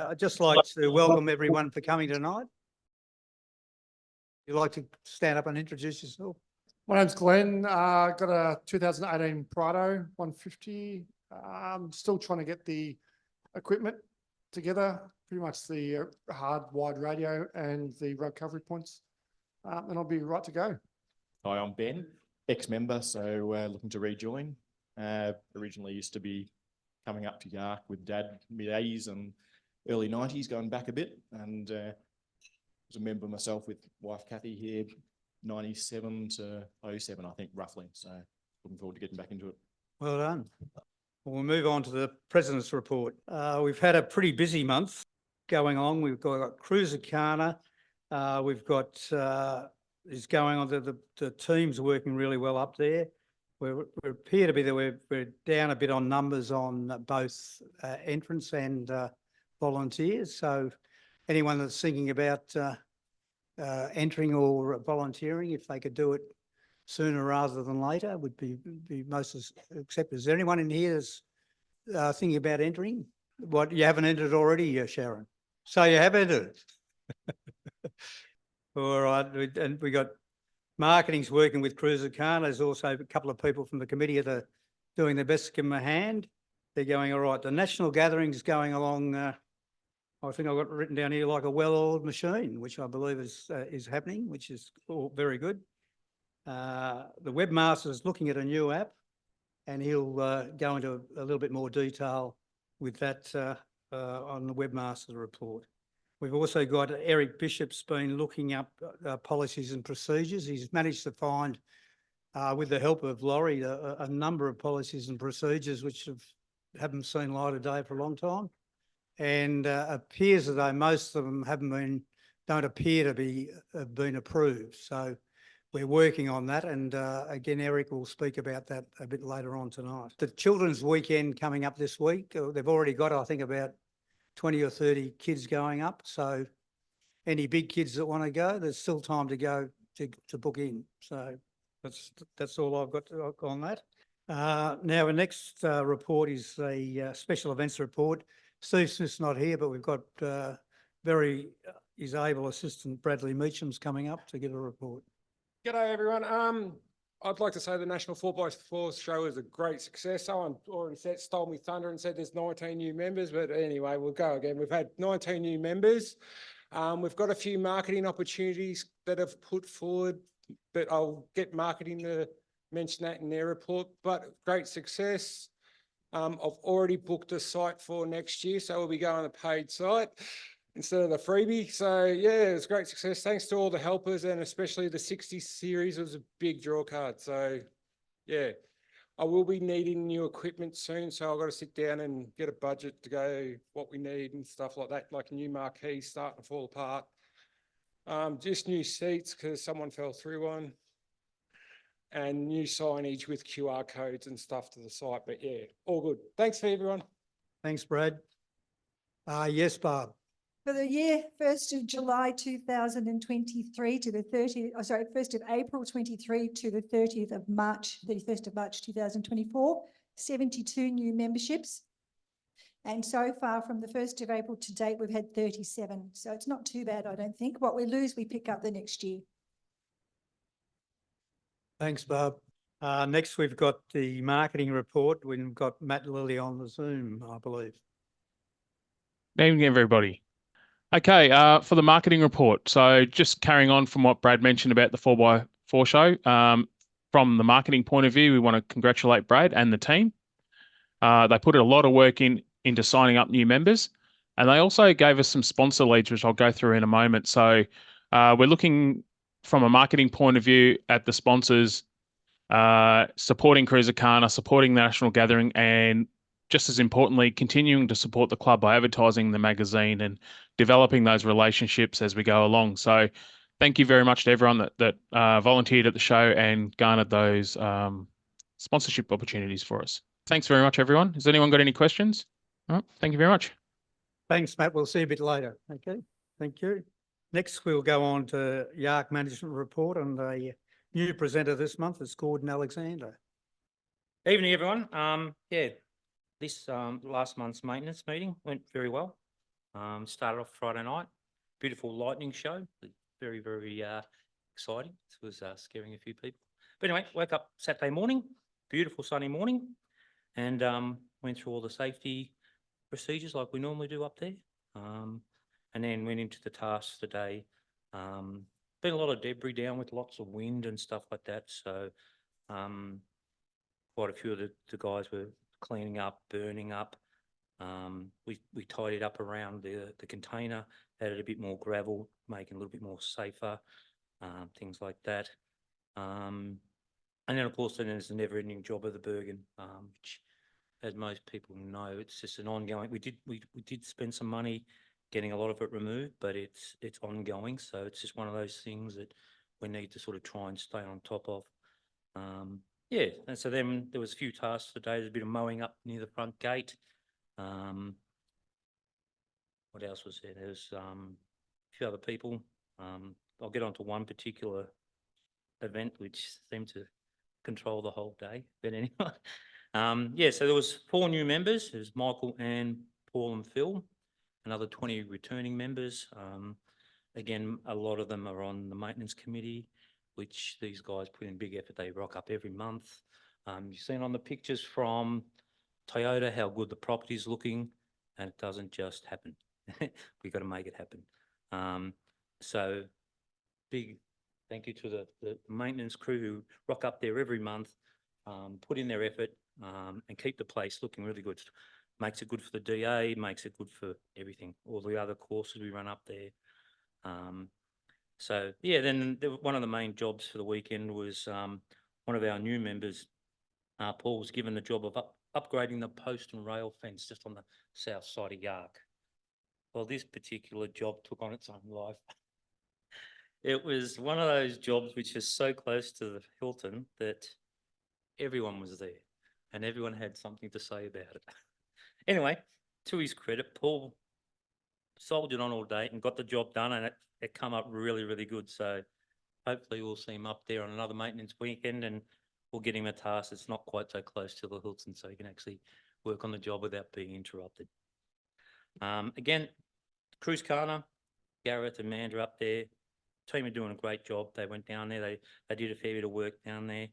I'd just like to welcome everyone for coming tonight. You'd like to stand up and introduce yourself? My name's Glenn. Got a 2018 Prado 150. I'm still trying to get the equipment together, pretty much the hard wide radio and the road recovery points, and I'll be right to go. Hi, I'm Ben, ex-member, so looking to rejoin. Originally used to be coming up to Yark with Dad mid-80s and early 90s, going back a bit, and was a member myself with wife Kathy here, 97 to 07, I think, roughly. So looking forward to getting back into it. Well done. We'll move on to the President's report. We've had a pretty busy month going on. We've got Cruisacana. We've got is going on. The team's working really well up there. We appear to be that we're down a bit on numbers on both entrants and volunteers. So anyone that's thinking about entering or volunteering, if they could do it sooner rather than later, would be most accepted. Is there anyone in here that's thinking about entering? What, you haven't entered already, Sharon? So you have entered. All right, and we got marketing's working with Cruisacana. There's also a couple of people from the committee that are doing their best to give them a hand. They're going all right. The national gathering's going along. I think I've got written down here like a well-oiled machine, which I believe is happening, which is all very good. The webmaster is looking at a new app, and he'll go into a little bit more detail with that on the webmaster report. We've also got Eric Bishop's been looking up policies and procedures. He's managed to find, with the help of Laurie, a number of policies and procedures which haven't seen light of day for a long time, and appears as though most of them don't appear to be have been approved. So we're working on that, and again, Eric will speak about that a bit later on tonight. The Children's Weekend coming up this week. They've already got, I think, about 20 or 30 kids going up. So any big kids that want to go, there's still time to go to book in. So that's all I've got on that. Now, the next report is a special events report. Steve Smith's not here, but we've got his able assistant Bradley Meacham's coming up to give a report. G'day everyone. I'd like to say the National 4x4 show is a great success. Someone already stole me thunder and said there's 19 new members, but anyway, we'll go again. We've had 19 new members. We've got a few marketing opportunities that have put forward, but I'll get marketing to mention that in their report, but great success. I've already booked a site for next year, so we'll be going on a paid site instead of the freebie. So yeah, it was great success. Thanks to all the helpers, and especially the 60 series was a big draw card. So yeah, I will be needing new equipment soon. So I've got to sit down and get a budget to go what we need and stuff like that, like a new marquee starting to fall apart. Just new seats because someone fell through one, and new signage with QR codes and stuff to the site. But yeah, all good. Thanks for everyone. Thanks, Brad. Yes, Barb. For the year 1st of July 2023 to the 1st of April 23 to the 31st of March 2024, 72 new memberships. And so far from the 1st of April to date, we've had 37. So it's not too bad, I don't think. What we lose, we pick up the next year. Thanks, Barb. Next, we've got the marketing report. We've got Matt Lilly on the Zoom, I believe. Good evening, everybody. Okay, for the marketing report. So just carrying on from what Brad mentioned about the 4x4 show, from the marketing point of view, we want to congratulate Brad and the team. They put a lot of work into signing up new members, and they also gave us some sponsor leads, which I'll go through in a moment. So we're looking from a marketing point of view at the sponsors, supporting Cruisacana, supporting the National Gathering, and just as importantly, continuing to support the club by advertising the magazine and developing those relationships as we go along. So thank you very much to everyone that volunteered at the show and garnered those sponsorship opportunities for us. Thanks very much, everyone. Has anyone got any questions? All right, thank you very much. Thanks, Matt. We'll see you a bit later. Okay, thank you. Next, we'll go on to Yark Management Report, and the new presenter this month is Gordon Alexander. Evening, everyone. Yeah, this last month's maintenance meeting went very well. Started off Friday night, beautiful lightning show, very, very exciting. It was scaring a few people. But anyway, woke up Saturday morning, beautiful sunny morning, and went through all the safety procedures like we normally do up there. And then went into the tasks today. Been a lot of debris down with lots of wind and stuff like that. So quite a few of the guys were cleaning up, burning up. We tidied up around the container, added a bit more gravel, making it a little bit more safer, things like that. And then of course, then there's the never-ending job of the Bergen, which, as most people know, it's just an ongoing. We did spend some money getting a lot of it removed, but it's ongoing. So it's just one of those things that we need to sort of try and stay on top of. Yeah, and so then there was a few tasks today. There's a bit of mowing up near the front gate. What else was there? There's a few other people. I'll get onto one particular event which seemed to control the whole day. But anyway, yeah. So there was 4 new members. There's Michael, Anne, Paul, and Phil. Another 20 returning members. Again, a lot of them are on the maintenance committee, which these guys put in big effort. They rock up every month. You've seen on the pictures from Toyota how good the property's looking, and it doesn't just happen. We've got to make it happen. So big thank you to the maintenance crew who rock up there every month, put in their effort, and keep the place looking really good. Makes it good for the DA, makes it good for everything, all the other courses we run up there. So yeah, then one of the main jobs for the weekend was one of our new members, Paul, was given the job of upgrading the post and rail fence just on the south side of Yark. Well, this particular job took on its own life. It was one of those jobs which is so close to the Hilton that everyone was there and everyone had something to say about it. Anyway, to his credit, Paul soldiered on all day and got the job done, and it come up really, really good. So hopefully we'll see him up there on another maintenance weekend, and we'll get him a task that's not quite so close to the Hilton, so he can actually work on the job without being interrupted. Again, Cruise Carter, Gareth and Amanda up there. Team are doing a great job. They went down there. They did a fair bit of work down there.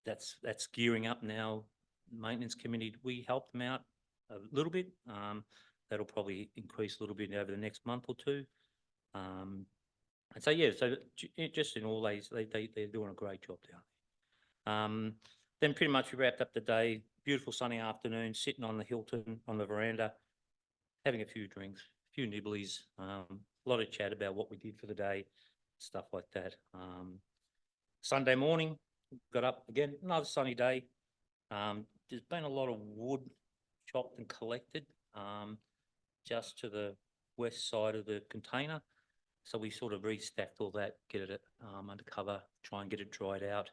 That's gearing up now. Maintenance committee, we helped them out a little bit. That'll probably increase a little bit over the next month or two. And so yeah, so just in all ways, they're doing a great job down there. Then pretty much we wrapped up the day. Beautiful sunny afternoon, sitting on the Hilton on the veranda, having a few drinks, a few nibblies, a lot of chat about what we did for the day, stuff like that. Sunday morning, got up again, another sunny day. There's been a lot of wood chopped and collected just to the west side of the container. So we sort of restacked all that, get it under cover, try and get it dried out.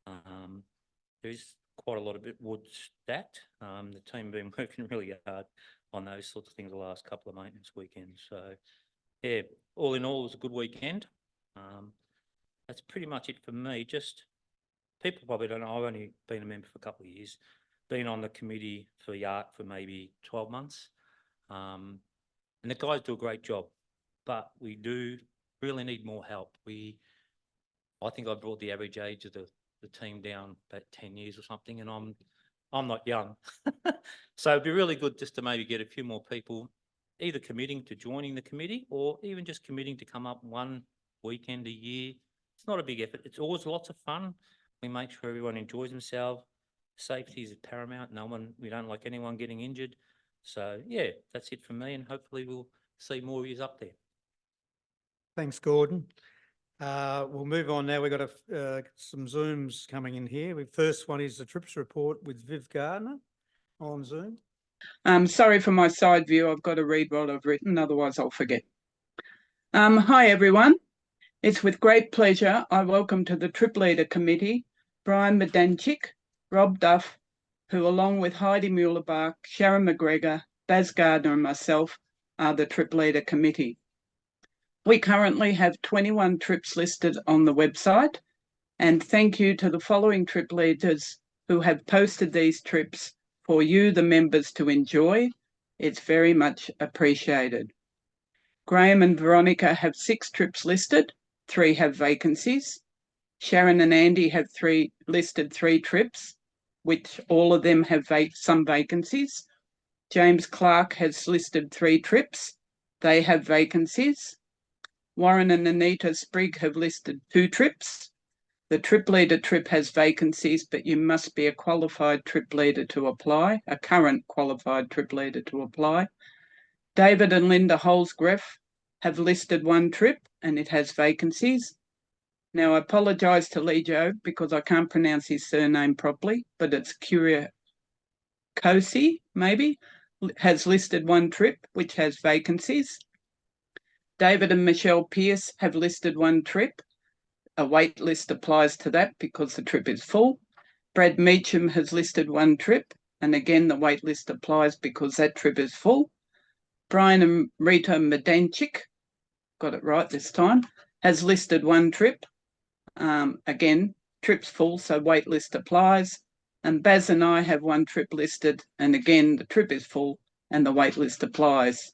There is quite a lot of wood stacked. The team have been working really hard on those sorts of things the last couple of maintenance weekends. So yeah, all in all, it was a good weekend. That's pretty much it for me. Just people probably don't know, I've only been a member for a couple of years, been on the committee for Yark for maybe 12 months. And the guys do a great job, but we do really need more help. I think I brought the average age of the team down about 10 years or something, and I'm not young. So it'd be really good just to maybe get a few more people either committing to joining the committee or even just committing to come up one weekend a year. It's not a big effort. It's always lots of fun. We make sure everyone enjoys themselves. Safety is paramount. We don't like anyone getting injured. So yeah, that's it for me, and hopefully we'll see more of you up there. Thanks, Gordon. We'll move on now. We've got some Zooms coming in here. First one is the trips report with Viv Gardner on Zoom. Sorry for my side view. I've got to read what I've written, otherwise I'll forget. Hi, everyone. It's with great pleasure I welcome to the Trip Leader Committee Brian Medanchik, Rob Duff, who along with Heidi Mueller-Bach, Sharon McGregor, Baz Gardner and myself are the Trip Leader Committee. We currently have 21 trips listed on the website, and thank you to the following trip leaders who have posted these trips for you, the members, to enjoy: It's very much appreciated. Graham and Veronica have 6 trips listed, 3 have vacancies. Sharon and Andy have listed 3 trips, which all of them have some vacancies. James Clark has listed 3 trips. They have vacancies. Warren and Anita Sprigg have listed 2 trips. The trip leader trip has vacancies, but you must be a qualified trip leader to apply, a current qualified trip leader to apply. David and Linda Holsgrove have listed 1 trip and it has vacancies. Now, I apologise to Lee Joe because I can't pronounce his surname properly, but it's Kosi, maybe, has listed 1 trip, which has vacancies. David and Michelle Pearce have listed 1 trip. A wait list applies to that because the trip is full. Brad Meacham has listed 1 trip, and again, the wait list applies because that trip is full. Brian and Rita Medanchik, got it right this time, has listed 1 trip. Again, trip's full, so wait list applies. And Baz and I have 1 trip listed, and again, the trip is full and the wait list applies.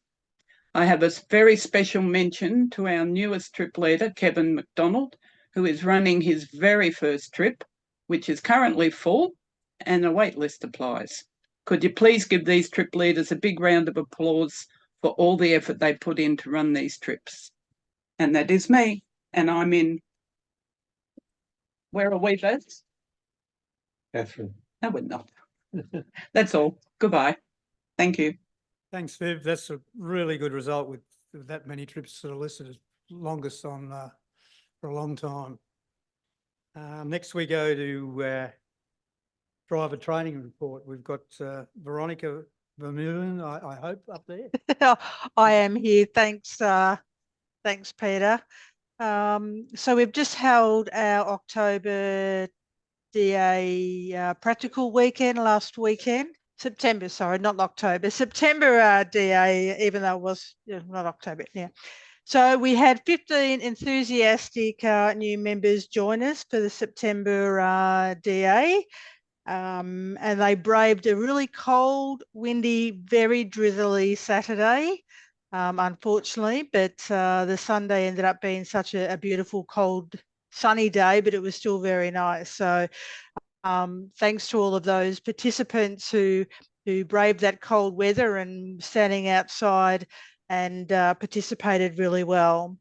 I have a very special mention to our newest trip leader, Kevin McDonald, who is running his very first trip, which is currently full, and a wait list applies. Could you please give these trip leaders a big round of applause for all the effort they put in to run these trips? And that is me, and I'm in. Where are we, Baz? Catherine. No, we're not. That's all. Goodbye. Thank you. Thanks, Viv. That's a really good result with that many trips that are listed as longest on for a long time. Next we go to driver training report. We've got Veronica Vermeulen, I hope, up there. I am here. Thanks, thanks, Peter. So we've just held our October DA practical weekend last weekend. September, sorry, not October. September DA, even though it was not October, yeah. So we had 15 enthusiastic new members join us for the September DA. And they braved a really cold, windy, very drizzly Saturday, unfortunately, but the Sunday ended up being such a beautiful, cold, sunny day, but it was still very nice. So thanks to all of those participants who braved that cold weather and standing outside and participated really well.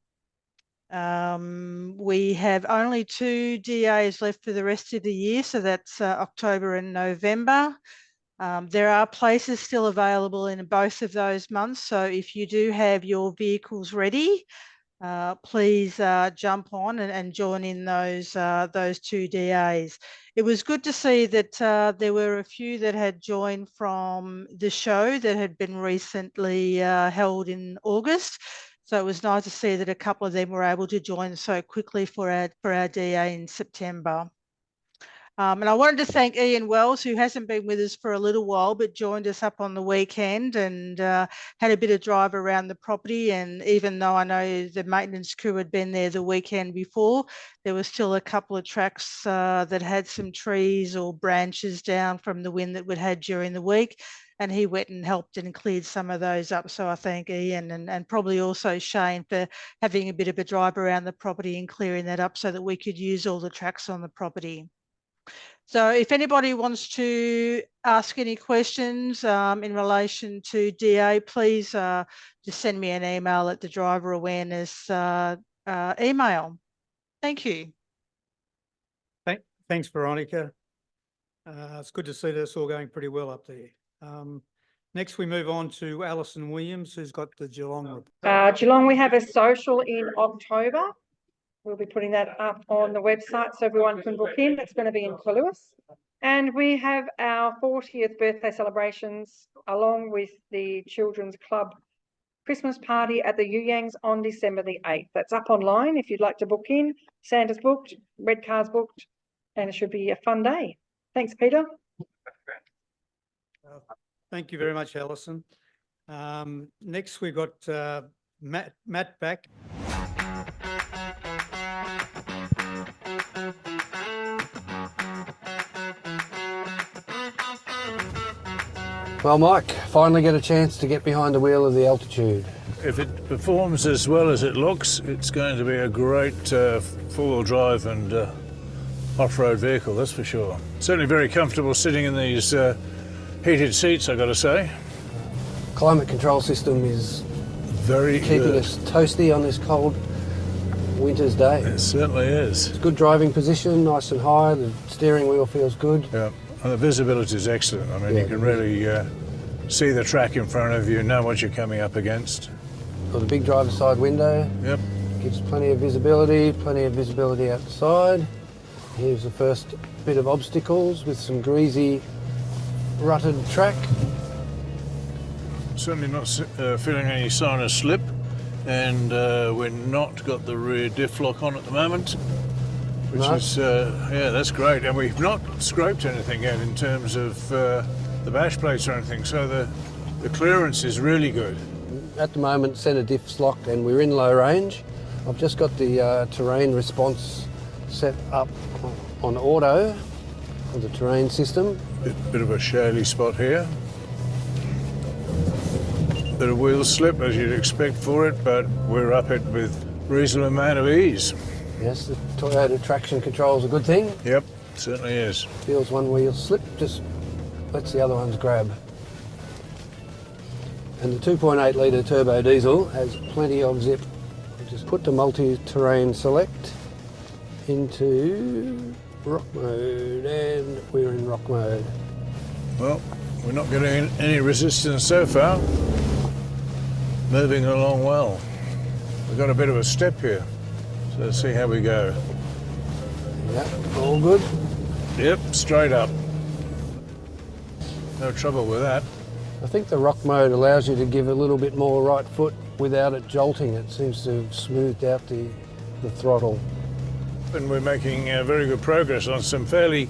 We have only 2 DAs left for the rest of the year, so that's October and November. There are places still available in both of those months, so if you do have your vehicles ready, please jump on and join in those 2 DAs. It was good to see that there were a few that had joined from the show that had been recently held in August. So it was nice to see that a couple of them were able to join so quickly for our DA in September. And I wanted to thank Ian Wells, who hasn't been with us for a little while, but joined us up on the weekend and had a bit of drive around the property. And even though I know the maintenance crew had been there the weekend before, there was still a couple of tracks that had some trees or branches down from the wind that we'd had during the week. And he went and helped and cleared some of those up. So I thank Ian and probably also Shane for having a bit of a drive around the property and clearing that up so that we could use all the tracks on the property. So if anybody wants to ask any questions in relation to DA, please just send me an email at the driver awareness email. Thank you. Thanks, Veronica. It's good to see that it's all going pretty well up there. Next, we move on to Alison Williams, who's got the Geelong report. Geelong, we have a social in October. We'll be putting that up on the website so everyone can book in. It's going to be in Lewis. And we have our 40th birthday celebrations along with the Children's Club Christmas party at the Yuyangs on December the 8th. That's up online if you'd like to book in. Santa's booked, red car's booked, and it should be a fun day. Thanks, Peter. Thank you very much, Alison. Next, we've got Matt back. Well, Mike, finally get a chance to get behind the wheel of the Altitude. If it performs as well as it looks, it's going to be a great four-wheel drive and off-road vehicle, that's for sure. Certainly very comfortable sitting in these heated seats, I've got to say. Climate control system is Very keeping good. us toasty on this cold winter's day. It certainly is. It's good driving position, nice and high. The steering wheel feels good. Yeah, and the visibility is excellent. I mean, Yeah. you can really see the track in front of you, know what you're coming up against. Got a big driver's side window. Yep. Gives plenty of visibility out the side. Here's the first bit of obstacles with some greasy, rutted track. Certainly not feeling any sign of slip, and we're not got the rear diff lock on at the moment, which No. is, yeah, that's great. And we've not scraped anything yet in terms of the bash plates or anything, so the clearance is really good. At the moment, centre diff's locked and we're in low range. I've just got the terrain response set up on auto for the terrain system. Bit of a shaly spot here. Bit of wheel slip as you'd expect for it, but we're up it with reasonable amount of ease. Yes, the Toyota traction control is a good thing. Yep, certainly is. Feels one wheel slip, just lets the other ones grab. And the 2.8 litre turbo diesel has plenty of zip. Just put the multi-terrain select into rock mode, and we're in rock mode. Well, we're not getting any resistance so far. Moving along well. We've got a bit of a step here, so let's see how we go. Yeah, all good. Yep, straight up. No trouble with that. I think the rock mode allows you to give a little bit more right foot without it jolting. It seems to have smoothed out the throttle. And we're making very good progress on some fairly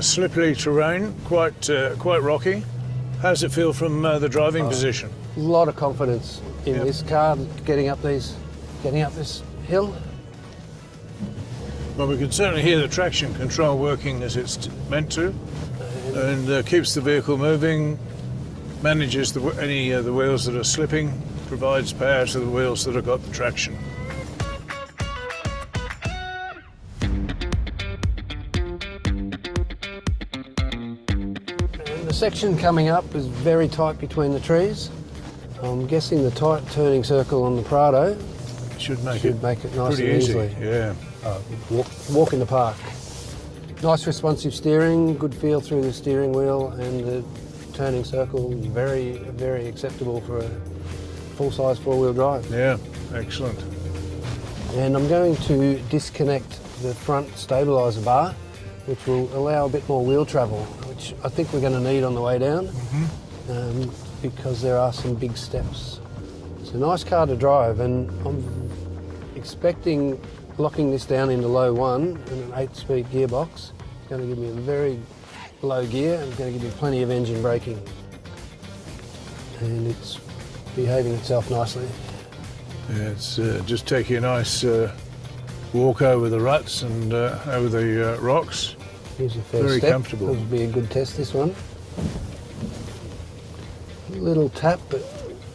slippery terrain, quite rocky. How's it feel from the driving position? A lot of confidence in Yep. this car getting up this hill. Well, we can certainly hear the traction control working as it's meant to, and keeps the vehicle moving, manages any of the wheels that are slipping, provides power to the wheels that have got the traction. And the section coming up is very tight between the trees. I'm guessing the tight turning circle on the Prado Should make should make it nice pretty and easy. easily. Yeah. Walk in the park. Nice responsive steering, good feel through the steering wheel, and the turning circle is very, very acceptable for a full-size four-wheel drive. Yeah, excellent. And I'm going to disconnect the front stabiliser bar, which will allow a bit more wheel travel, which I think we're going to need on the way down, because there are some big steps. It's a nice car to drive, and I'm expecting locking this down into low 1 and an 8-speed gearbox. It's going to give me a very low gear, and it's going to give me plenty of engine braking. And it's behaving itself nicely. Yeah, it's just taking a nice walk over the ruts and over the rocks. Here's your first Very step. comfortable. This will be a good test, this one. A little tap, but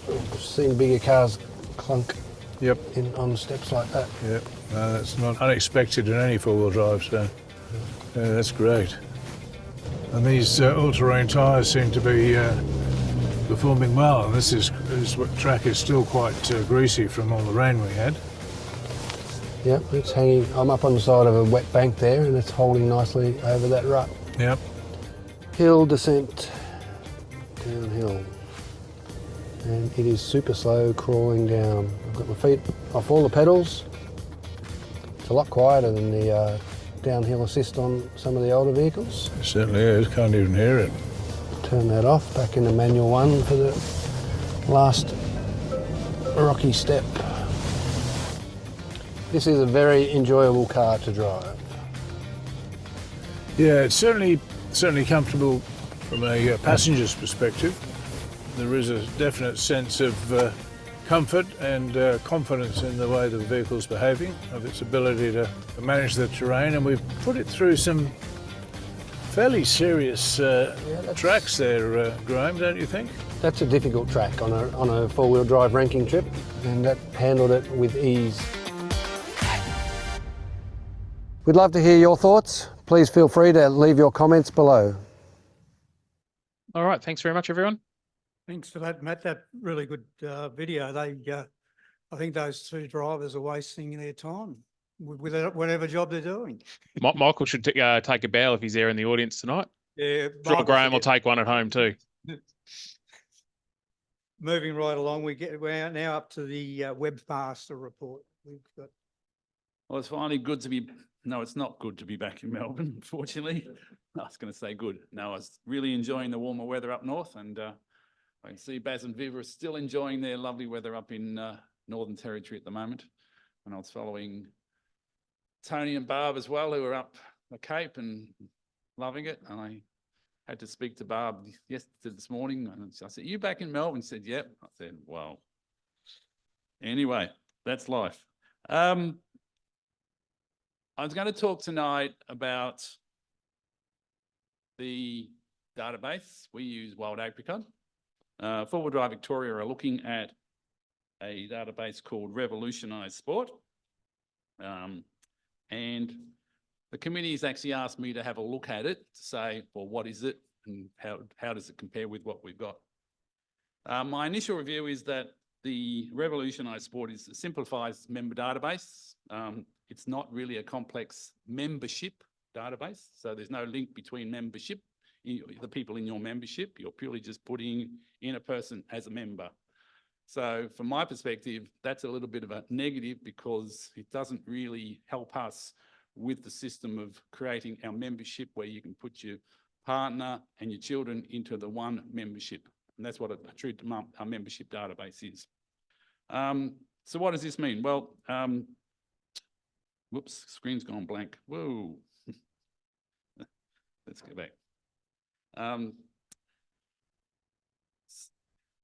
I've seen bigger cars clunk Yep. on steps like that. Yep. No, that's not unexpected in any four-wheel drive, so that's great. And these all-terrain tyres seem to be performing well. And this track is still quite greasy from all the rain we had. Yep, it's hanging. I'm up on the side of a wet bank there, and it's holding nicely over that rut. Yep. Hill descent, downhill. And it is super slow crawling down. I've got my feet off all the pedals. It's a lot quieter than the downhill assist on some of the older vehicles. It certainly is. Can't even hear it. Turn that off, back into manual 1 for the last rocky step. This is a very enjoyable car to drive. Yeah, it's certainly comfortable from a passenger's perspective. There is a definite sense of comfort and confidence in the way the vehicle's behaving, of its ability to manage the terrain, and we've put it through some fairly serious tracks there, Graham, don't you think? That's a difficult track on a four-wheel drive ranking trip, and that handled it with ease. We'd love to hear your thoughts. Please feel free to leave your comments below. All right. Thanks very much, everyone. Thanks for that, Matt. That really good video. I think those two drivers are wasting their time with whatever job they're doing. Michael should take a bow if he's there in the audience tonight. Yeah, Sure, Graham will take one at home too. Moving right along, we're now up to the webmaster report. We've got. Well, it's finally good to be. No, it's not good to be back in Melbourne, unfortunately. I was going to say good. No, I was really enjoying the warmer weather up north, and I can see Baz and Viv are still enjoying their lovely weather up in Northern Territory at the moment. And I was following Tony and Barb as well, who are up the Cape and loving it. And I had to speak to Barb this morning, and I said, "You back in Melbourne?" She said, "Yep." I said, "Well, anyway, that's life." I was going to talk tonight about the database. We use Wild Apricot. Four-Wheel Drive Victoria are looking at a database called Revolutionise Sport. And the committee has actually asked me to have a look at it to say, well, what is it and how does it compare with what we've got? My initial review is that the Revolutionise Sport simplifies member database. It's not really a complex membership database, so there's no link between membership, the people in your membership. You're purely just putting in a person as a member. So from my perspective, that's a little bit of a negative because it doesn't really help us with the system of creating our membership where you can put your partner and your children into the one membership. And that's what a true our membership database is. So what does this mean? Well, whoops, screen's gone blank. Whoa. Let's go back.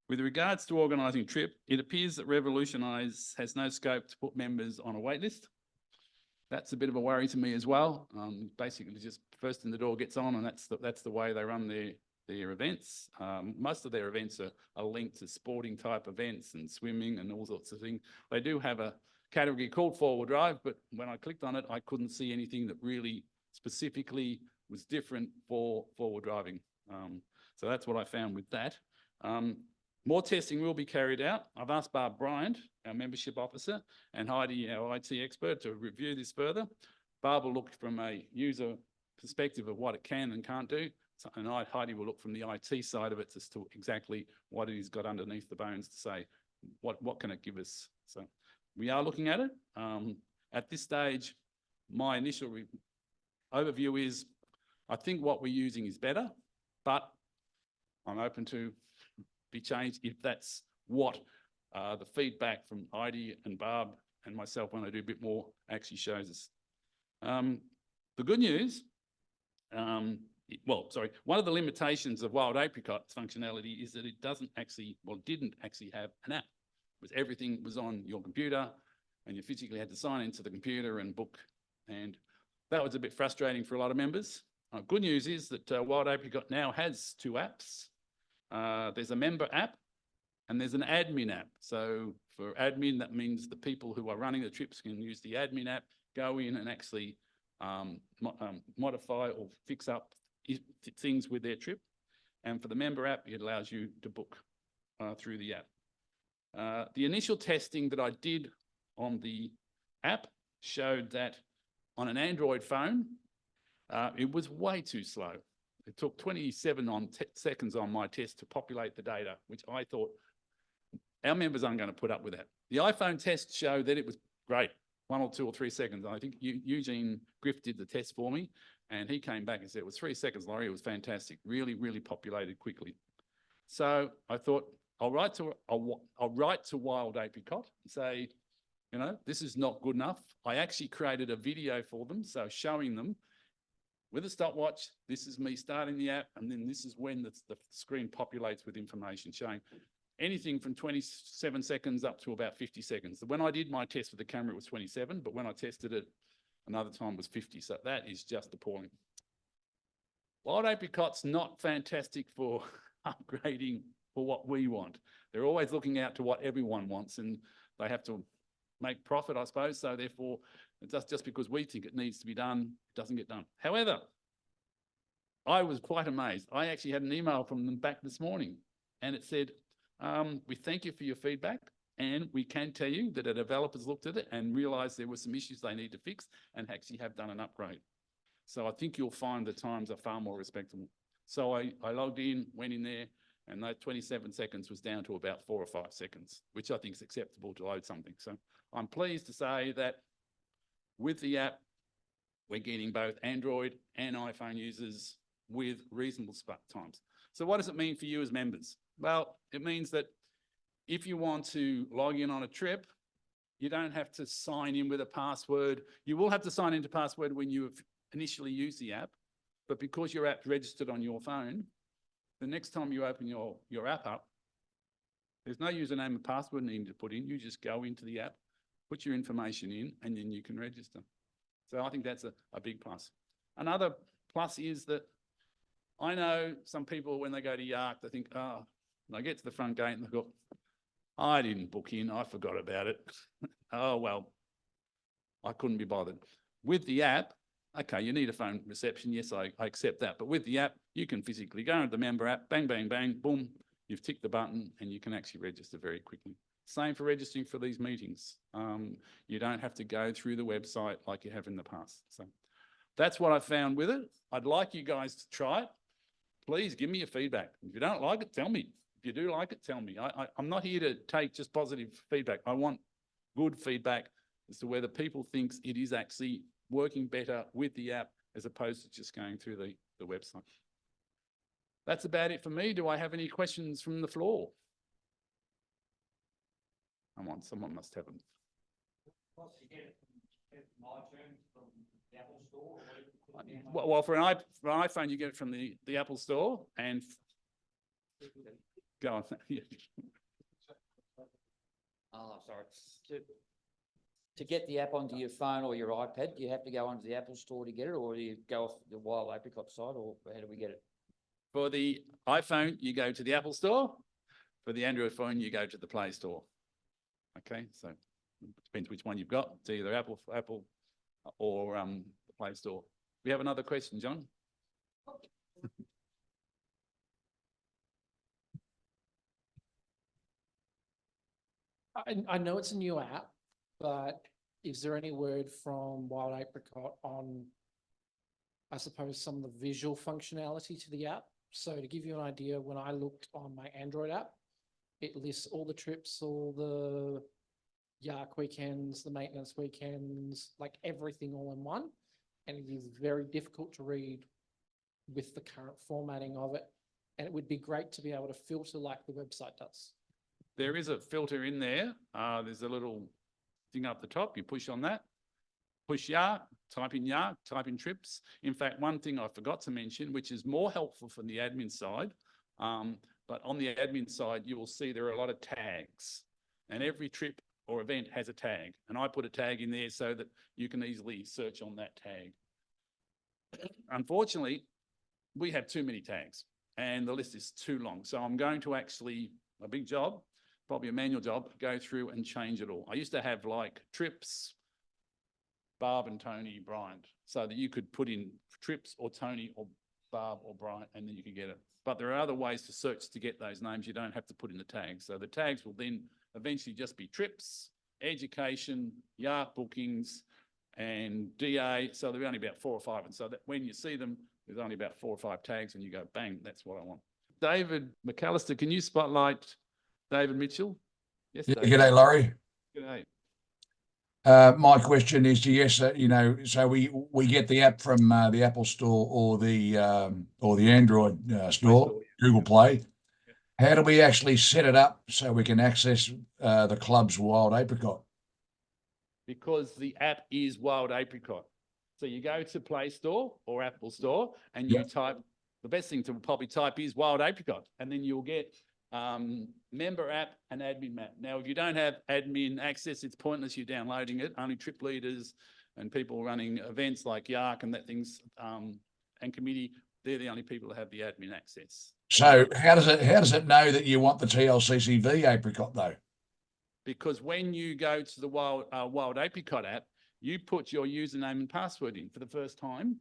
With regards to organising a trip, it appears that Revolutionise has no scope to put members on a wait list. That's a bit of a worry to me as well. Basically, just first in the door gets on, and that's the way they run their events. Most of their events are linked to sporting type events and swimming and all sorts of things. They do have a category called four-wheel drive, but when I clicked on it, I couldn't see anything that really specifically was different for four-wheel driving. So that's what I found with that. More testing will be carried out. I've asked Barb Bryant, our membership officer, and Heidi, our IT expert, to review this further. Barb will look from a user perspective of what it can and can't do, and Heidi will look from the IT side of it as to exactly what it has got underneath the bones to say, what can it give us? So we are looking at it. At this stage, my initial overview is, I think what we're using is better, but I'm open to be changed if that's what the feedback from Heidi and Barb and myself when I do a bit more actually shows us. The good news, one of the limitations of Wild Apricot's functionality is that it didn't actually have an app. Because everything was on your computer and you physically had to sign into the computer and book. And that was a bit frustrating for a lot of members. Good news is that Wild Apricot now has two apps. There's a member app and there's an admin app. So for admin, that means the people who are running the trips can use the admin app, go in and actually modify or fix up things with their trip. And for the member app, it allows you to book through the app. The initial testing that I did on the app showed that on an Android phone, it was way too slow. It took 27 seconds on my test to populate the data, which I thought our members aren't going to put up with that. The iPhone test showed that it was great, 1 or 2 or 3 seconds. I think Eugene Griff did the test for me, and he came back and said, it was 3 seconds, Laurie, it was fantastic, really, really populated quickly. So I thought, I'll write to Wild Apricot and say, you know, this is not good enough. I actually created a video for them, so showing them with a stopwatch, this is me starting the app, and then this is when the screen populates with information showing anything from 27 seconds up to about 50 seconds. When I did my test with the camera, it was 27, but when I tested it another time it was 50. So that is just appalling. Wild apricot's not fantastic for upgrading for what we want. They're always looking out to what everyone wants, and they have to make profit, I suppose. So therefore, it's just because we think it needs to be done, it doesn't get done. However, I was quite amazed. I actually had an email from them back this morning, and it said, we thank you for your feedback, and we can tell you that the developers looked at it and realised there were some issues they need to fix and actually have done an upgrade. So I think you'll find the times are far more respectable. So I logged in, went in there, and that 27 seconds was down to about 4 or 5 seconds, which I think is acceptable to load something. So I'm pleased to say that with the app, we're getting both Android and iPhone users with reasonable times. So what does it mean for you as members? Well, it means that if you want to log in on a trip, you don't have to sign in with a password. You will have to sign into password when you have initially used the app, but because your app's registered on your phone, the next time you open your app up, there's no username and password needed to put in. You just go into the app, put your information in, and then you can register. So I think that's a big plus. Another plus is that I know some people, when they go to Yark, they think, oh, they get to the front gate and they go, I didn't book in, I forgot about it. Oh, well, I couldn't be bothered. With the app, okay, you need a phone reception. Yes, I accept that. But with the app, you can physically go into the member app, bang, bang, bang, boom, you've ticked the button and you can actually register very quickly. Same for registering for these meetings. You don't have to go through the website like you have in the past. So that's what I found with it. I'd like you guys to try it. Please give me your feedback. If you don't like it, tell me. If you do like it, tell me. I'm not here to take just positive feedback. I want good feedback as to whether people think it is actually working better with the app as opposed to just going through the website. That's about it for me. Do I have any questions from the floor? Come on, someone must have them. Well, for an iPhone, you get it from the Apple Store and go on. Oh, sorry. To get the app onto your phone or your iPad, do you have to go onto the Apple Store to get it, or do you go off the Wild Apricot site, or how do we get it? For the iPhone, you go to the Apple Store. For the Android phone, you go to the Play Store. Okay, so it depends which one you've got. It's either Apple or the Play Store. We have another question, John. I know it's a new app, but is there any word from Wild Apricot on, I suppose, some of the visual functionality to the app? So to give you an idea, when I looked on my Android app, it lists all the trips, all the Yark weekends, the maintenance weekends, like everything all in one. And it is very difficult to read with the current formatting of it. And it would be great to be able to filter like the website does. There is a filter in there. There's a little thing up the top. You push on that, push Yark, type in trips. In fact, one thing I forgot to mention, which is more helpful from the admin side, but on the admin side, you will see there are a lot of tags, and every trip or event has a tag. And I put a tag in there so that you can easily search on that tag. Unfortunately, we have too many tags and the list is too long. So I'm going to actually, a big job, probably a manual job, go through and change it all. I used to have like trips, Barb and Tony, Bryant, so that you could put in trips or Tony or Barb or Bryant, and then you could get it. But there are other ways to search to get those names. You don't have to put in the tags. So the tags will then eventually just be trips, education, Yark bookings, and DA. So there'll be only about 4 or 5. And so that when you see them, there's only about 4 or 5 tags and you go, bang, that's what I want. David McAllister, can you spotlight David Mitchell? Yes, David. G'day, Laurie. G'day. My question is, yes, so we get the app from the Apple Store or the Android store, Google Play. How do we actually set it up so we can access the club's Wild Apricot? Because the app is Wild Apricot. So you go to Play Store or Apple Store and you type, the best thing to probably type is Wild Apricot, and then you'll get member app and admin map. Now, if you don't have admin access, it's pointless you downloading it. Only trip leaders and people running events like Yark and that things and committee they're the only people that have the admin access. So how does it know that you want the TLCCV apricot though? Because when you go to the Wild Apricot app, you put your username and password in for the first time,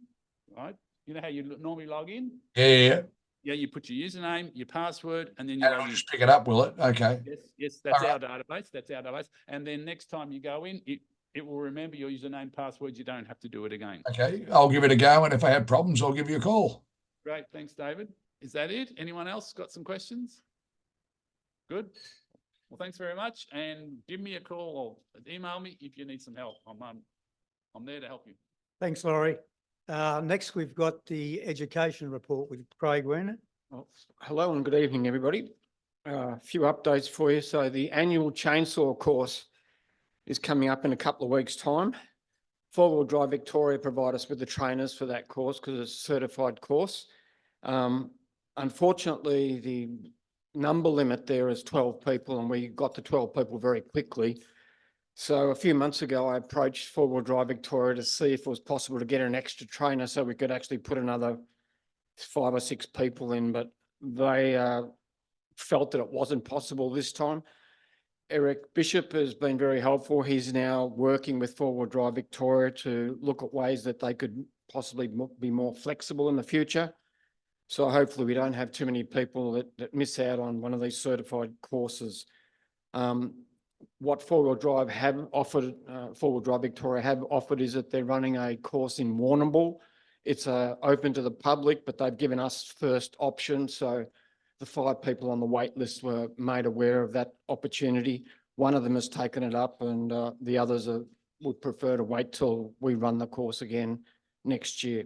right? You know how you normally log in? Yeah. Yeah, you put your username, your password, and then you And log it'll in. just pick it up, will it? Okay. Yes, that's All our database. That's our database. And then next time you go in, it will remember your username, password. You don't have to do it again. Okay. I'll give it a go. And if I have problems, I'll give you a call. Great. Thanks, David. Is that it? Anyone else got some questions? Good. Well, thanks very much. And give me a call or email me if you need some help. I'm there to help you. Thanks, Laurie. Next, we've got the education report with Craig Werner. Well, hello and good evening, everybody. A few updates for you. So the annual chainsaw course is coming up in a couple of weeks' time. Four-Wheel Drive Victoria provide us with the trainers for that course because it's a certified course. Unfortunately, the number limit there is 12 people and we got to 12 people very quickly. So a few months ago, I approached Four-Wheel Drive Victoria to see if it was possible to get an extra trainer so we could actually put another 5 or 6 people in, but they felt that it wasn't possible this time. Eric Bishop has been very helpful. He's now working with Four-Wheel Drive Victoria to look at ways that they could possibly be more flexible in the future. So hopefully we don't have too many people that miss out on one of these certified courses. What Four-Wheel Drive have offered, Four-Wheel Drive Victoria have offered is that they're running a course in Warrnambool. It's open to the public, but they've given us first option. So the 5 people on the wait list were made aware of that opportunity. One of them has taken it up and the others would prefer to wait till we run the course again next year.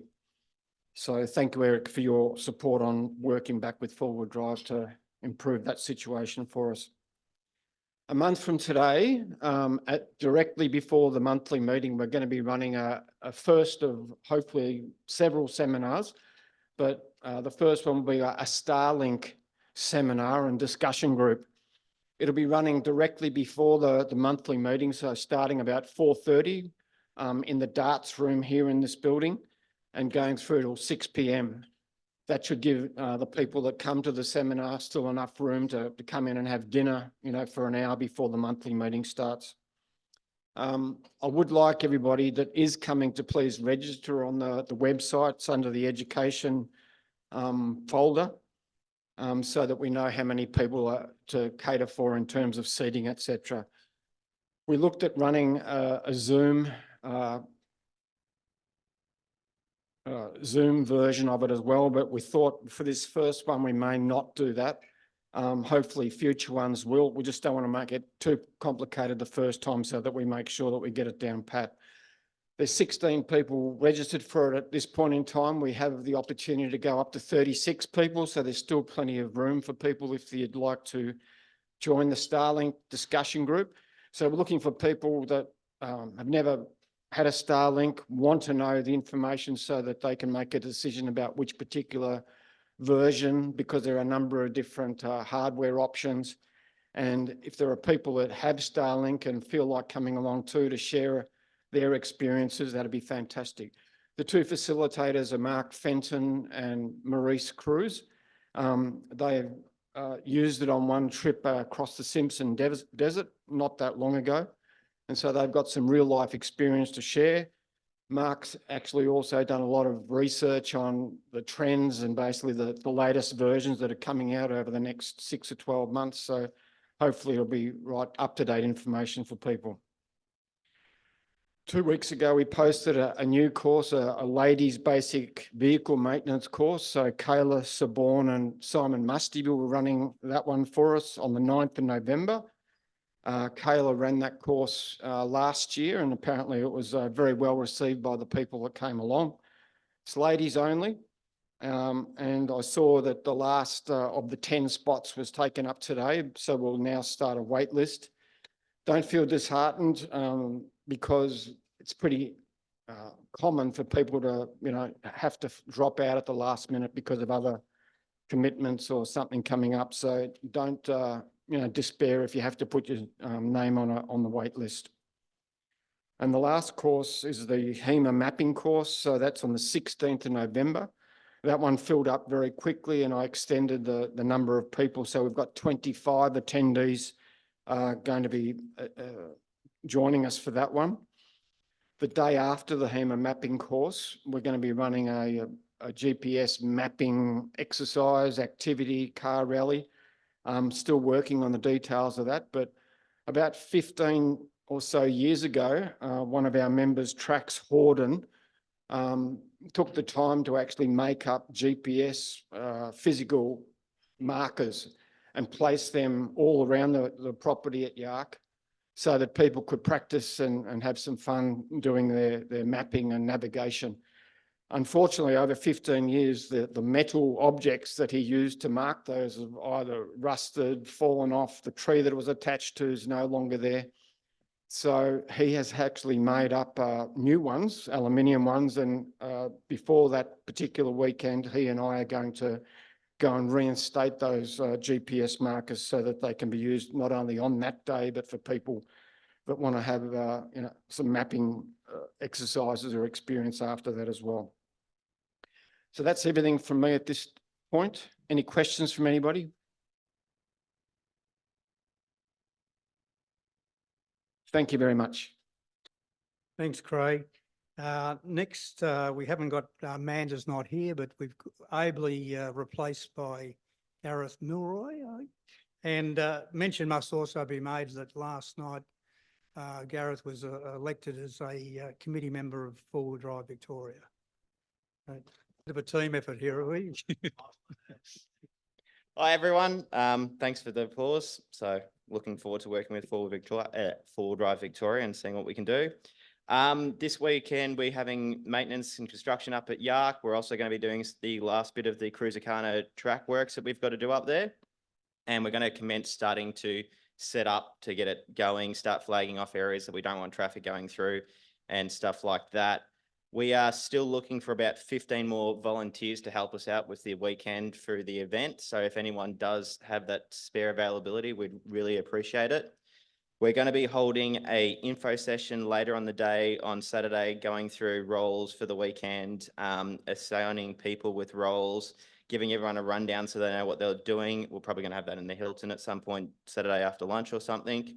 So thank you, Eric, for your support on working back with Four-Wheel Drive to improve that situation for us. A month from today, directly before the monthly meeting, we're going to be running a first of hopefully several seminars, but the first one will be a Starlink seminar and discussion group. It'll be running directly before the monthly meeting, so starting about 4:30 in the darts room here in this building and going through till 6 p.m. That should give the people that come to the seminar still enough room to come in and have dinner, for an hour before the monthly meeting starts. I would like everybody that is coming to please register on the website. It's under the education folder, so that we know how many people to cater for in terms of seating, etc. We looked at running a Zoom version of it as well, but we thought for this first one we may not do that. Hopefully future ones will. We just don't want to make it too complicated the first time so that we make sure that we get it down pat. There's 16 people registered for it at this point in time. We have the opportunity to go up to 36 people, so there's still plenty of room for people if you'd like to join the Starlink discussion group. So we're looking for people that have never had a Starlink, want to know the information so that they can make a decision about which particular version, because there are a number of different hardware options. And if there are people that have Starlink and feel like coming along too to share their experiences, that'd be fantastic. The 2 facilitators are Mark Fenton and Maurice Cruz. They used it on one trip across the Simpson Desert not that long ago. And so they've got some real life experience to share. Mark's actually also done a lot of research on the trends and basically the latest versions that are coming out over the next 6 or 12 months. So hopefully it'll be right up-to-date information for people. 2 weeks ago, we posted a new course, a ladies' basic vehicle maintenance course. So Kayla Saborn and Simon Musty were running that one for us on the 9th of November. Kayla ran that course last year and apparently it was very well received by the people that came along. It's ladies only. And I saw that the last of the 10 spots was taken up today. So we'll now start a wait list. Don't feel disheartened because it's pretty common for people to, have to drop out at the last minute because of other commitments or something coming up. So don't, despair if you have to put your name on the wait list. And the last course is the HEMA mapping course. So that's on the 16th of November. That one filled up very quickly and I extended the number of people. So we've got 25 attendees going to be joining us for that one. The day after the HEMA mapping course, we're going to be running a GPS mapping exercise, activity, car rally. I'm still working on the details of that, but about 15 or so years ago, one of our members, Trax Horden, took the time to actually make up GPS physical markers and place them all around the property at Yark so that people could practice and have some fun doing their mapping and navigation. Unfortunately, over 15 years, the metal objects that he used to mark those have either rusted, fallen off, the tree that it was attached to is no longer there. So he has actually made up new ones, aluminium ones, and before that particular weekend, he and I are going to go and reinstate those GPS markers so that they can be used not only on that day, but for people that want to have some mapping exercises or experience after that as well. So that's everything from me at this point. Any questions from anybody? Thank you very much. Thanks, Craig. Next, we haven't got, Amanda's not here, but we've ably replaced by Gareth Milroy. And mention must also be made that last night, Gareth was elected as a committee member of Four-Wheel Drive Victoria. Bit of a team effort here, are we? Hi, everyone. Thanks for the applause. So looking forward to working with Four-Wheel Drive Victoria and seeing what we can do. This weekend, we're having maintenance and construction up at Yark. We're also going to be doing the last bit of the Cruisacana track works that we've got to do up there. And we're going to commence starting to set up to get it going, start flagging off areas that we don't want traffic going through and stuff like that. We are still looking for about 15 more volunteers to help us out with the weekend through the event. So if anyone does have that spare availability, we'd really appreciate it. We're going to be holding an info session later on the day on Saturday, going through roles for the weekend, assigning people with roles, giving everyone a rundown so they know what they're doing. We're probably going to have that in the Hilton at some point Saturday after lunch or something.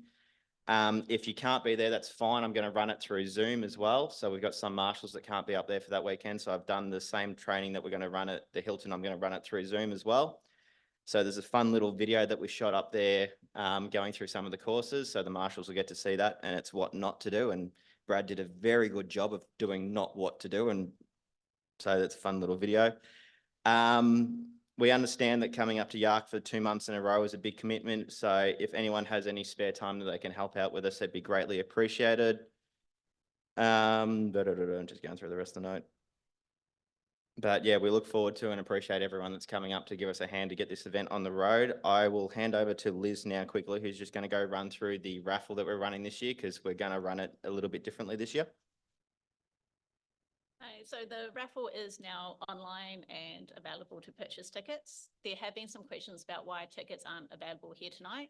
If you can't be there, that's fine. I'm going to run it through Zoom as well. So we've got some marshals that can't be up there for that weekend. So I've done the same training that we're going to run at the Hilton. I'm going to run it through Zoom as well. So there's a fun little video that we shot up there going through some of the courses. So the marshals will get to see that, and it's what not to do. And Brad did a very good job of doing not what to do. And so that's a fun little video. We understand that coming up to Yark for 2 months in a row is a big commitment. So if anyone has any spare time that they can help out with us, that'd be greatly appreciated. I'm just going through the rest of the note. But yeah, we look forward to and appreciate everyone that's coming up to give us a hand to get this event on the road. I will hand over to Liz now quickly, who's just going to go run through the raffle that we're running this year, because we're going to run it a little bit differently this year. So the raffle is now online and available to purchase tickets. There have been some questions about why tickets aren't available here tonight.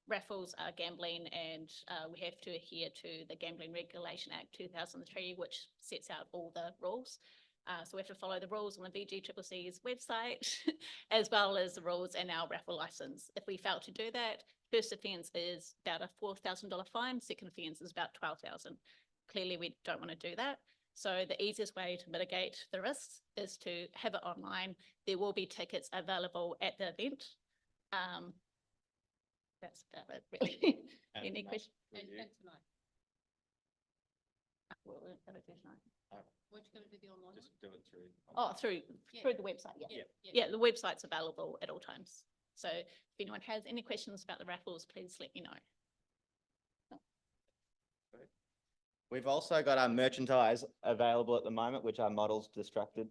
Raffles are gambling, and we have to adhere to the Gambling Regulation Act 2003, which sets out all the rules. So we have to follow the rules on the VGCCC's website, as well as the rules in our raffle license. If we fail to do that, first offence is about a $4,000 fine. Second offence is about $12,000. Clearly, we don't want to do that. So the easiest way to mitigate the risks is to have it online. There will be tickets available at the event. That's about it, really. Any questions? And tonight. We'll do tonight. What you going to do the online? Just do it through. Oh, through the website, yeah. Yeah, the website's available at all times. So if anyone has any questions about the raffles, please let me know. We've also got our merchandise available at the moment, which our model's distracted.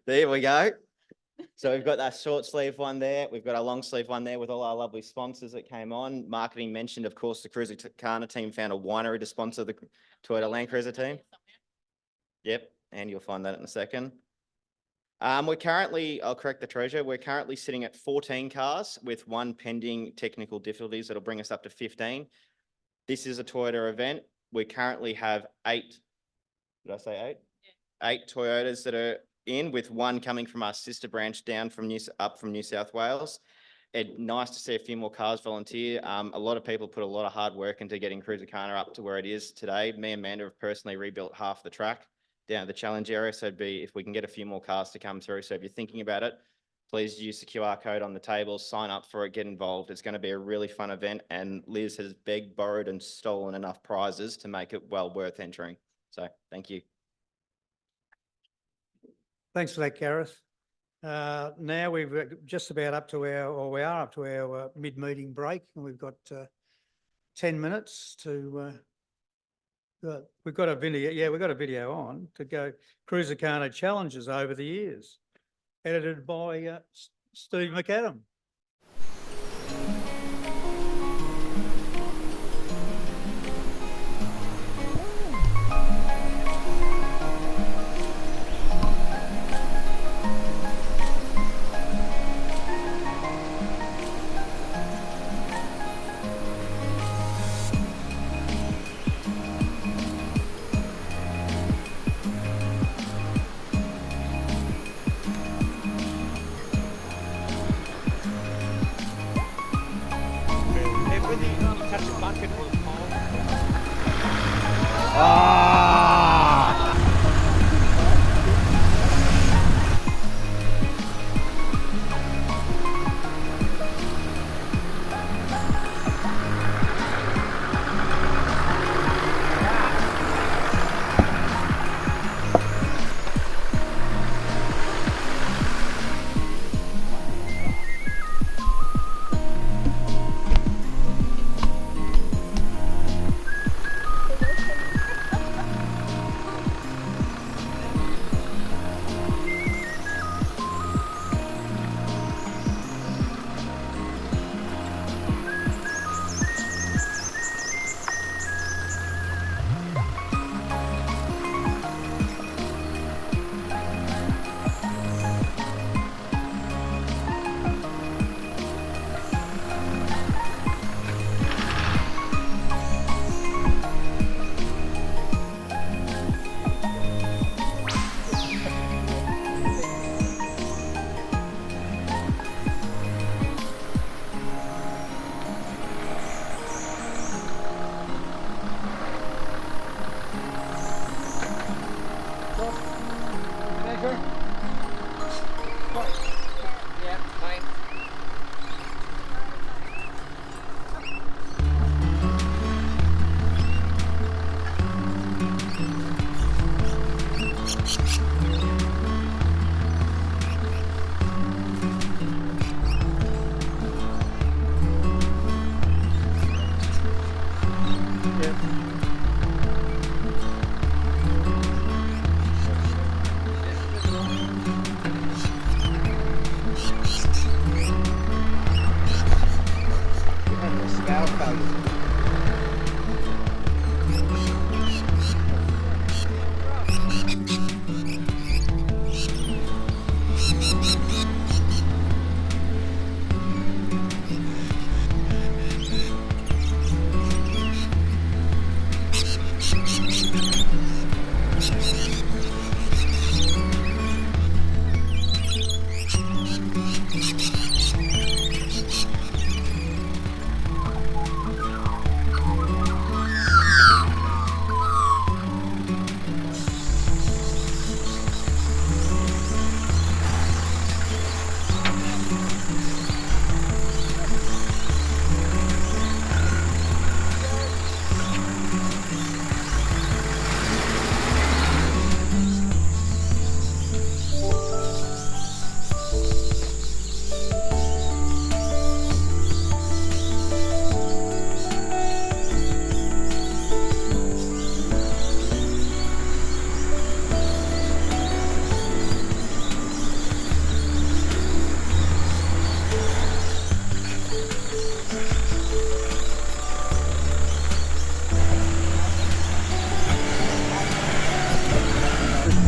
There we go. So we've got that short sleeve one there. We've got our long sleeve one there with all our lovely sponsors that came on. Marketing mentioned, of course, the Cruisacana team found a winery to sponsor the Toyota Land Cruiser team. Yep, and you'll find that in a second. We're currently, I'll correct the treasure, we're currently sitting at 14 cars with one pending technical difficulties that'll bring us up to 15. This is a Toyota event. We currently have 8, did I say 8? Yeah. 8 Toyotas that are in, with one coming from our sister branch down from up from New South Wales. Nice to see a few more cars volunteer. A lot of people put a lot of hard work into getting Cruisacana up to where it is today. Me and Amanda have personally rebuilt half the track down at the challenge area. So if we can get a few more cars to come through. So if you're thinking about it, please use the QR code on the table, sign up for it, get involved. It's going to be a really fun event, and Liz has begged, borrowed and stolen enough prizes to make it well worth entering. So thank you. Thanks for that, Gareth. Now we've just about up to we are up to our mid-meeting break, and we've got 10 minutes to, we've got a video, we've got a video on to go Cruisacana challenges over the years, edited by Steve McAdam.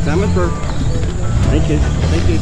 Coming through. Thank you. Thank you.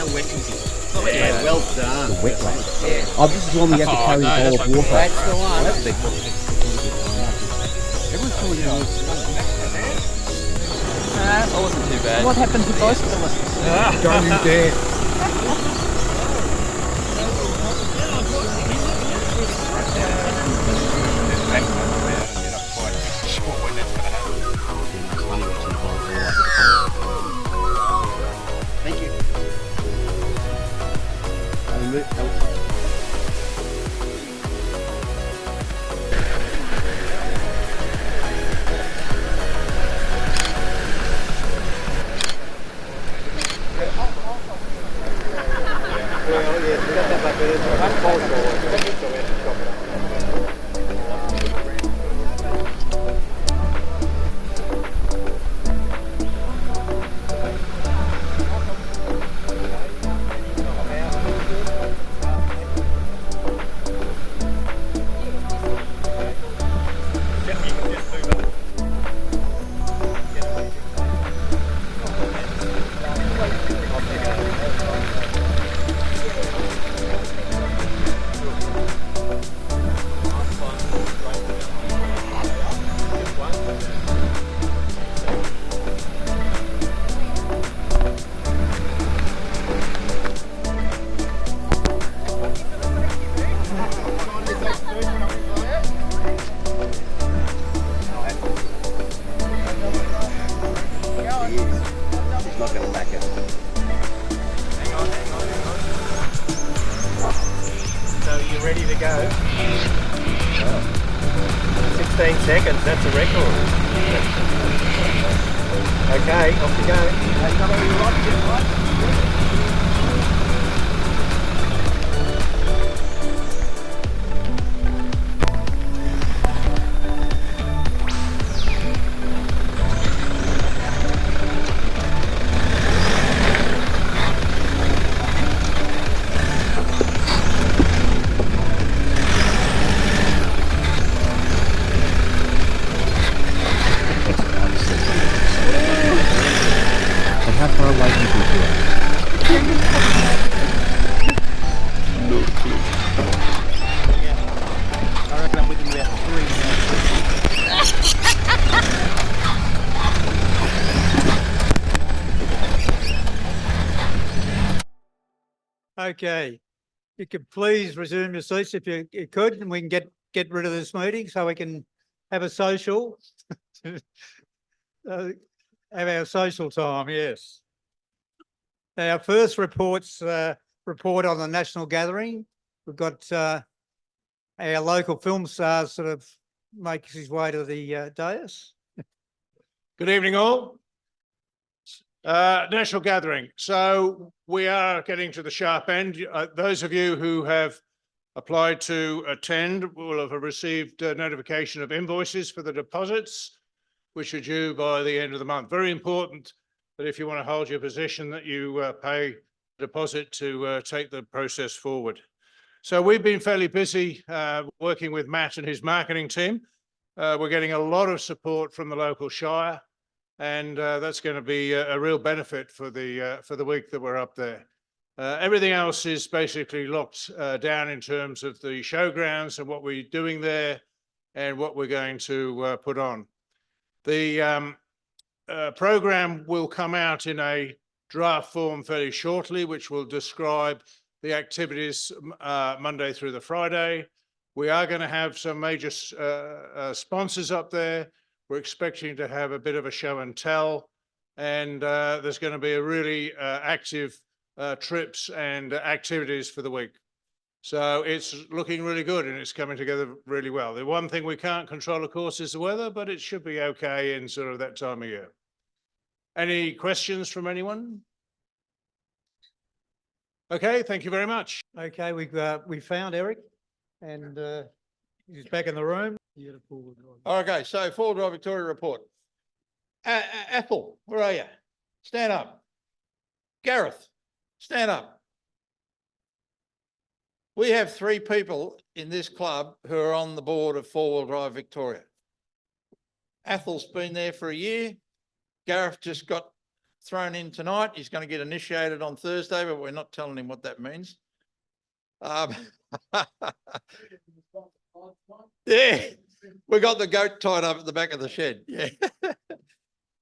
How wet is it? Yeah. Well done. The wet one. Yeah. Oh, this is the one we have to Oh, carry no, the that's ball of like- water. That's the one. That's big. Everyone's calling it That wasn't too bad. What happened to both of us? Don't you dare. Thank you. He's not going to back it. So you're ready to go? 16 seconds, that's a record. Okay, off you go. You got all your lights in, right? And how far away do you think you are? No clue. I reckon I'm within about 3 Okay, you could please resume your seats if you could, and we can get rid of this meeting so we can have a social. Have our social time, yes. Our first report on the national gathering. We've got our local film stars sort of makes his way to the dais. Good evening, all. National gathering. So we are getting to the sharp end. Those of you who have applied to attend will have received notification of invoices for the deposits, which are due by the end of the month. Very important that if you want to hold your position, that you pay deposit to take the process forward. So we've been fairly busy working with Matt and his marketing team. We're getting a lot of support from the local shire, and that's going to be a real benefit for the week that we're up there. Everything else is basically locked down in terms of the showgrounds and what we're doing there and what we're going to put on. The program will come out in a draft form fairly shortly, which will describe the activities Monday through the Friday. We are going to have some major sponsors up there. We're expecting to have a bit of a show and tell, and there's going to be a really active trips and activities for the week. So it's looking really good and it's coming together really well. The one thing we can't control, of course, is the weather, but it should be okay in sort of that time of year. Any questions from anyone? Okay, thank you very much. Okay, we found Eric, and he's back in the room. Okay, so Forward Drive Victoria report. Ethel, where are you? Stand up. Gareth, stand up. We have 3 people in this club who are on the board of Forward Drive Victoria. Ethel's been there for a year. Gareth just got thrown in tonight. He's going to get initiated on Thursday, but we're not telling him what that means. Yeah, we got the goat tied up at the back of the shed. Yeah.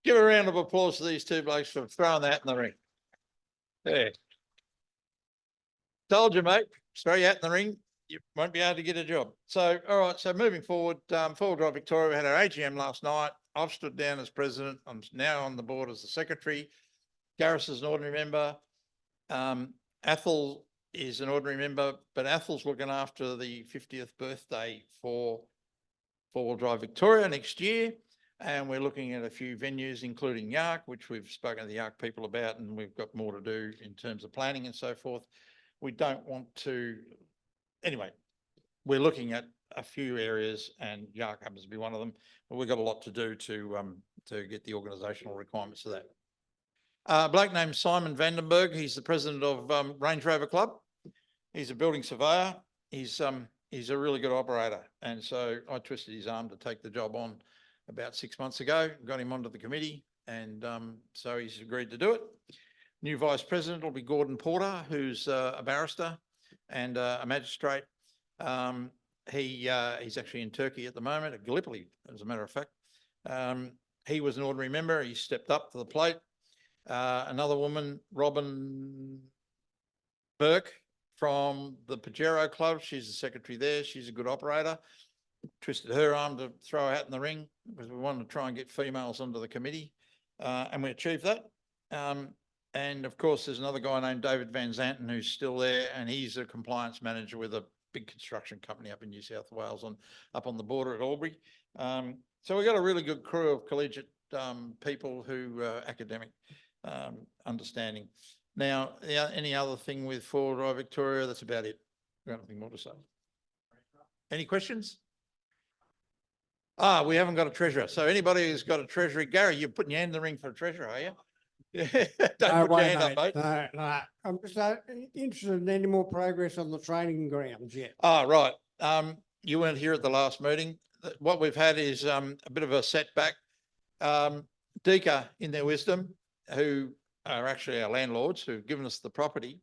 Give a round of applause to these two blokes for throwing that in the ring. Yeah. Told you, mate, throw you out in the ring, you won't be able to get a job. So, all right, so moving forward, Four-Wheel Drive Victoria, we had our AGM last night. I've stood down as president. I'm now on the board as the secretary. Gareth is an ordinary member. Athol is an ordinary member, but Athol's looking after the 50th birthday for Four-Wheel Drive Victoria next year. And we're looking at a few venues, including Yark, which we've spoken to the Yark people about, and we've got more to do in terms of planning and so forth. We don't want to, anyway, we're looking at a few areas and Yark happens to be one of them, but we've got a lot to do to get the organisational requirements of that. A bloke named Simon Vandenberg, he's the president of Range Rover Club. He's a building surveyor. He's a really good operator. And so I twisted his arm to take the job on about 6 months ago, got him onto the committee, and so he's agreed to do it. New vice president will be Gordon Porter, who's a barrister and a magistrate. He's actually in Turkey at the moment, at Gallipoli, as a matter of fact. He was an ordinary member. He stepped up to the plate. Another woman, Robin Burke from the Pajero Club. She's the secretary there. She's a good operator. Twisted her arm to throw out in the ring because we wanted to try and get females onto the committee, and we achieved that. And of course, there's another guy named David Van Zanten who's still there, and he's a compliance manager with a big construction company up in New South Wales, up on the border at Albury. So we've got a really good crew of collegiate people who are academic understanding. Now, any other thing with Four-Wheel Drive Victoria? That's about it. I've got nothing more to say. Any questions? We haven't got a treasurer. So anybody who's got a treasurer, Gary, you're putting your hand in the ring for a treasurer, are you? Yeah. Don't put your hand up, mate. No. I'm just interested in any more progress on the training grounds yet. Right. You weren't here at the last meeting. What we've had is a bit of a setback. Deca, in their wisdom, who are actually our landlords who've given us the property,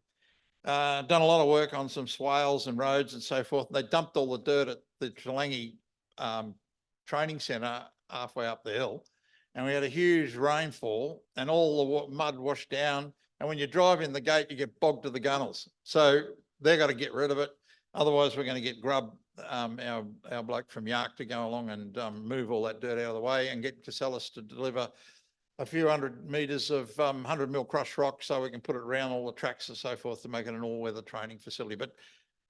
done a lot of work on some swales and roads and so forth. They dumped all the dirt at the Toolangi training centre halfway up the hill, and we had a huge rainfall and all the mud washed down, and when you drive in the gate you get bogged to the gunnels. So they've got to get rid of it, otherwise we're going to get Grubb, our bloke from Yark, to go along and move all that dirt out of the way and get Casellas to deliver a few 100 metres of 100 mil crushed rock so we can put it around all the tracks and so forth to make it an all-weather training facility. But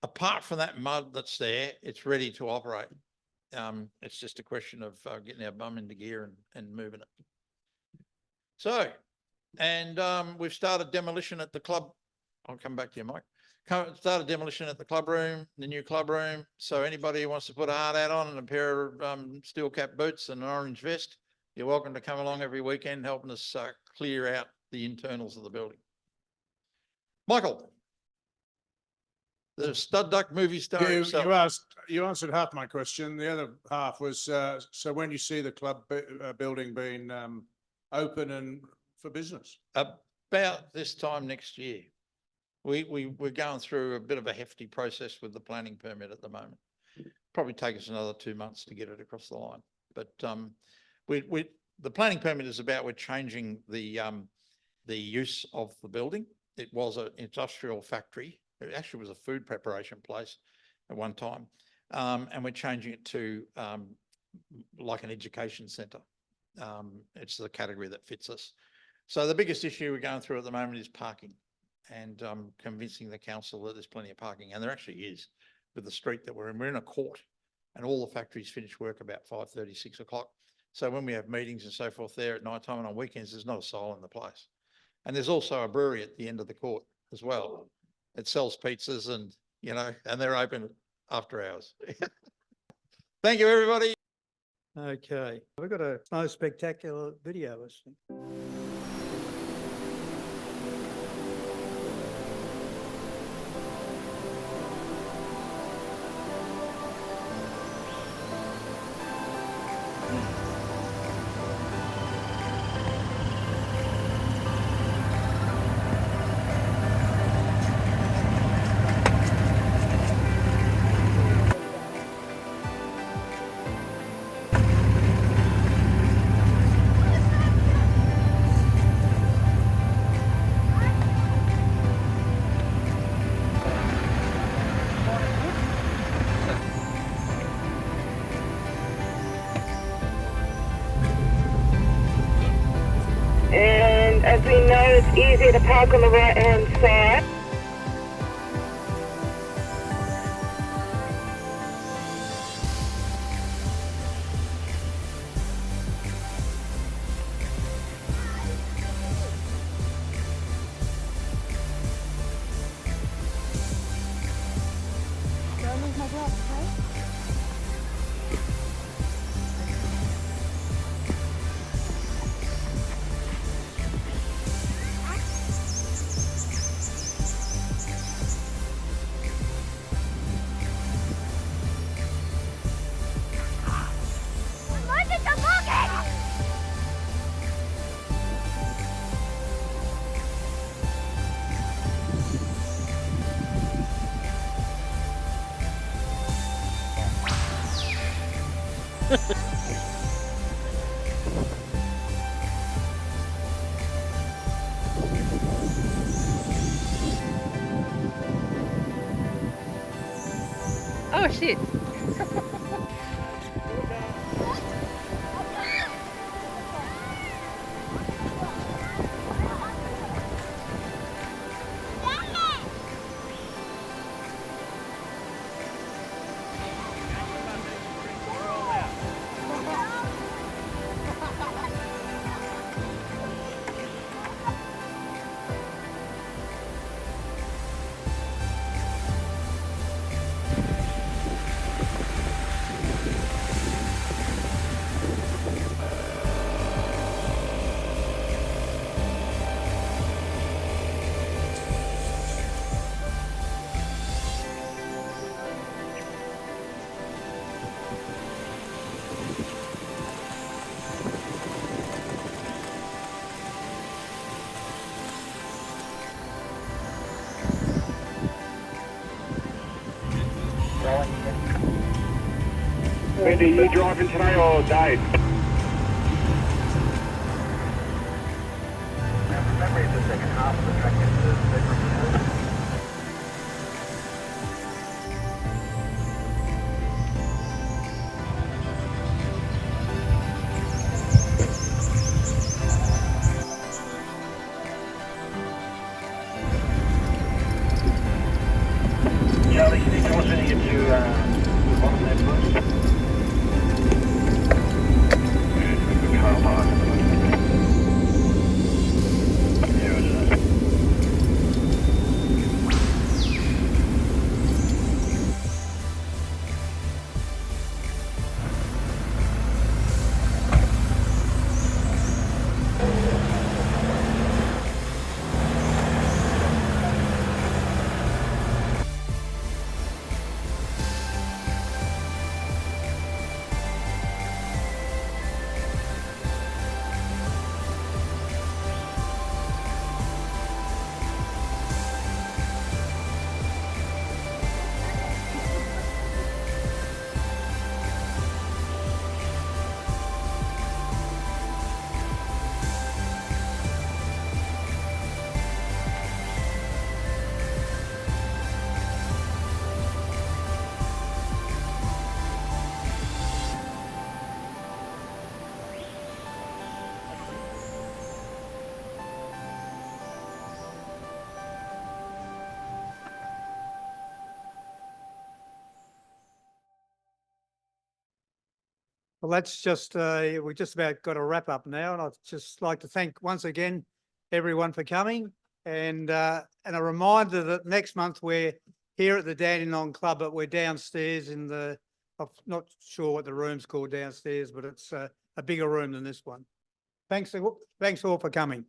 apart from that mud that's there, it's ready to operate. It's just a question of getting our bum into gear and moving it. So, and we've started demolition at the club. I'll come back to you, Mike. Started demolition at the club room, the new club room. So anybody who wants to put a hard hat on and a pair of steel cap boots and an orange vest, you're welcome to come along every weekend helping us clear out the internals of the building. Michael. The Stud Duck movie star himself. You answered half my question. The other half was, so when you see the club building being open and for business? About this time next year. We're going through a bit of a hefty process with the planning permit at the moment. Probably take us another 2 months to get it across the line. But the planning permit is about, we're changing the use of the building. It was an industrial factory. It actually was a food preparation place at one time. And we're changing it to like an education centre. It's the category that fits us. So the biggest issue we're going through at the moment is parking, and convincing the council that there's plenty of parking. And there actually is with the street that we're in. We're in a court and all the factories finish work about 5:30, 6 o'clock. So when we have meetings and so forth there at night time and on weekends, there's not a soul in the place. And there's also a brewery at the end of the court as well. It sells pizzas and, and they're open after hours. Thank you, everybody. Okay, we've got a snow spectacular video, I think. it's easier to park on the right hand side. Oh shit. Wendy, you driving today or Dave? Remember, it's the second half of the track is the Charlie, can you tell us when you get to the bottom there, please? Car park. There it is. Well, that's just, we just about got a wrap up now, and I'd just like to thank once again everyone for coming, and a reminder that next month we're here at the Dandenong Club, but we're downstairs in the, I'm not sure what the room's called downstairs, but it's a bigger room than this one. Thanks all for coming.